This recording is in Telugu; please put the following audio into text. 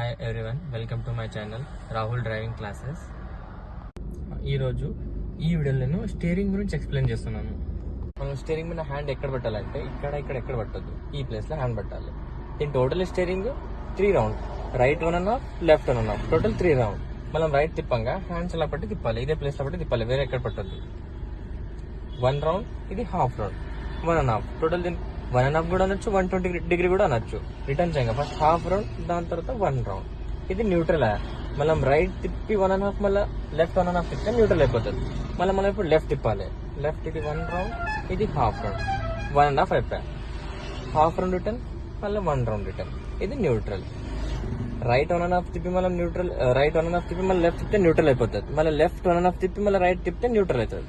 Hi everyone, welcome to my channel Rahul driving classes. ఈరోజు ఈ వీడియోలో నేను స్టీరింగ్ గురించి ఎక్స్ప్లెయిన్ చేస్తున్నాను. మనం స్టీరింగ్ మీద హ్యాండ్ ఎక్కడ పెట్టాలంటే ఇక్కడ పట్టద్దు, ఈ ప్లేస్లో హ్యాండ్ పెట్టాలి. దీని total steering 3 round, right 1.5, left 1.5, total 3 round. మనం రైట్ తిప్పంగా హ్యాండ్స్ ఇలా పట్టి తిప్పాలి, ఇదే ప్లేస్లో పట్టి తిప్పాలి, వేరే ఎక్కడ పట్టద్దు. 1 రౌండ్, ఇది హాఫ్ రౌండ్, 1.5, టోటల్ దీని 1.5 కూడా అనొచ్చు, 120 డిగ్రీ కూడా అనొచ్చు. రిటర్న్ చేయంగా ఫస్ట్ హాఫ్ రౌండ్, దాని తర్వాత 1 రౌండ్. ఇది న్యూట్రల్. మనం రైట్ తిప్పి 1.5, మళ్ళీ లెఫ్ట్ 1.5 తిప్పితే న్యూట్రల్ అయిపోతుంది. మనం ఇప్పుడు లెఫ్ట్ తిప్పాలి, లెఫ్ట్ ఇది 1 రౌండ్, ఇది హాఫ్ రౌండ్, 1.5 అయిపోయా. హాఫ్ రౌండ్ రిటర్న్, మళ్ళీ 1 రౌండ్ రిటర్న్, ఇది న్యూట్రల్. రైట్ 1.5 తిప్పి మనం న్యూట్రల్, రైట్ 1.5 తిప్పి మళ్ళీ లెఫ్ట్ తిప్పితే న్యూట్రల్ అయిపోతుంది. మళ్ళీ లెఫ్ట్ 1.5 తిప్పి మళ్ళీ రైట్ తిప్పితే న్యూట్రల్ అవుతుంది.